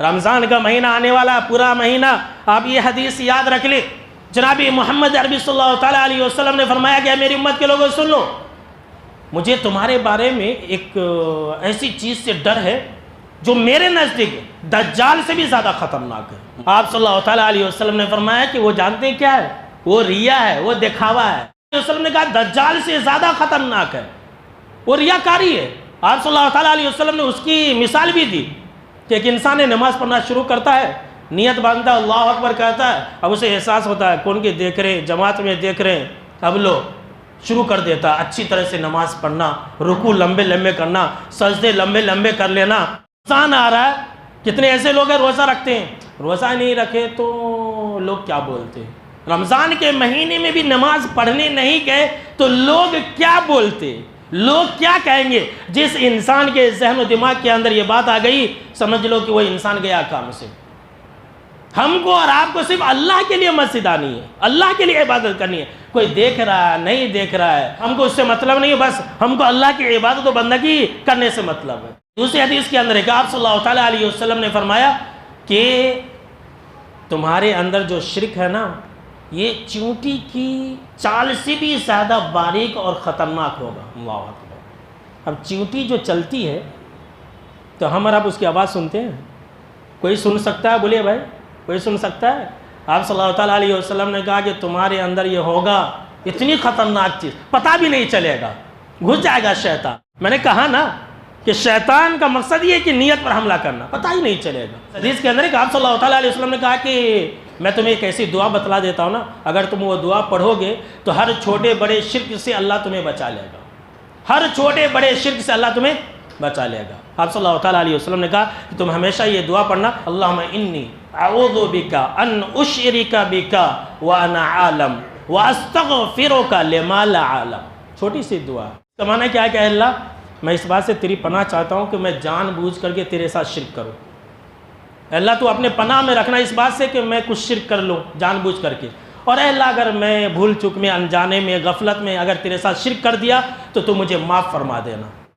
رمضان کا مہینہ آنے والا پورا مہینہ آپ یہ حدیث یاد رکھ لیں. جناب محمد عربی صلی اللہ تعالیٰ علیہ وسلم نے فرمایا کہ میری امت کے لوگوں سن لو، مجھے تمہارے بارے میں ایک ایسی چیز سے ڈر ہے جو میرے نزدیک دجال سے بھی زیادہ خطرناک ہے. آپ صلی اللہ تعالیٰ علیہ وسلم نے فرمایا کہ وہ جانتے ہیں کیا ہے؟ وہ ریا ہے، وہ دکھاوا ہے. وسلم نے کہا دجال سے زیادہ خطرناک ہے، وہ ریاکاری ہے. آپ صلی اللہ تعالیٰ علیہ وسلم نے اس کی مثال بھی دی کہ ایک انسان نماز پڑھنا شروع کرتا ہے، نیت باندھتا ہے، اللہ اکبر کہتا ہے، اب اسے احساس ہوتا ہے کون کے دیکھ رہے ہیں، جماعت میں دیکھ رہے ہیں، اب لو شروع کر دیتا ہے اچھی طرح سے نماز پڑھنا، رکوع لمبے لمبے کرنا، سجدے لمبے لمبے کر لینا. رمضان آ رہا ہے، کتنے ایسے لوگ ہیں روزہ رکھتے ہیں، روزہ نہیں رکھے تو لوگ کیا بولتے ہیں. رمضان کے مہینے میں بھی نماز پڑھنے نہیں گئے تو لوگ کیا بولتے، لوگ کیا کہیں گے. جس انسان کے ذہن و دماغ کے اندر یہ بات آ گئی، سمجھ لو کہ وہ انسان گیا کام سے. ہم کو اور آپ کو صرف اللہ کے لیے مسجد آنی ہے، اللہ کے لیے عبادت کرنی ہے. کوئی دیکھ رہا ہے نہیں دیکھ رہا ہے، ہم کو اس سے مطلب نہیں ہے، بس ہم کو اللہ کی عبادت و بندگی کرنے سے مطلب ہے. دوسری حدیث کے اندر ہے کہ آپ صلی اللہ تعالیٰ علیہ وسلم نے فرمایا کہ تمہارے اندر جو شرک ہے نا، یہ چونٹی کی چال سے بھی زیادہ باریک اور خطرناک ہوگا. اللہ اکبر. اب چونٹی جو چلتی ہے تو ہم اور آپ اس کی آواز سنتے ہیں، کوئی سن سکتا ہے؟ بولیے بھائی، کوئی سن سکتا ہے؟ آپ صلی اللہ تعالیٰ علیہ وسلم نے کہا کہ تمہارے اندر یہ ہوگا اتنی خطرناک چیز، پتہ بھی نہیں چلے گا، گھس جائے گا شیطان. میں نے کہا نا کہ شیطان کا مقصد یہ ہے کہ نیت پر حملہ کرنا، پتہ ہی نہیں چلے گا. حدیث کے اندر ہے کہ آپ صلی اللہ تعالیٰ علیہ وسلم نے کہا کہ میں تمہیں ایک ایسی دعا بتلا دیتا ہوں نا، اگر تم وہ دعا پڑھو گے تو ہر چھوٹے بڑے شرک سے اللہ تمہیں بچا لے گا، ہر چھوٹے بڑے شرک سے اللہ تمہیں بچا لے گا. آپ صلی اللہ تعالیٰ علیہ وسلم نے کہا کہ تم ہمیشہ یہ دعا پڑھنا، اللہم انی اعوذ بک ان اشرک بک وانا عالم واستغفرک لما لا اعلم. چھوٹی سی دعا. اس کا معنی کیا ہے کہ اے اللہ میں اس بات سے تیری پناہ چاہتا ہوں کہ میں جان بوجھ کر کے تیرے ساتھ شرک کروں. اے اللہ تو اپنے پناہ میں رکھنا اس بات سے کہ میں کچھ شرک کر لوں جان بوجھ کر کے، اور اے اللہ اگر میں بھول چک میں، انجانے میں، غفلت میں اگر تیرے ساتھ شرک کر دیا تو مجھے معاف فرما دینا.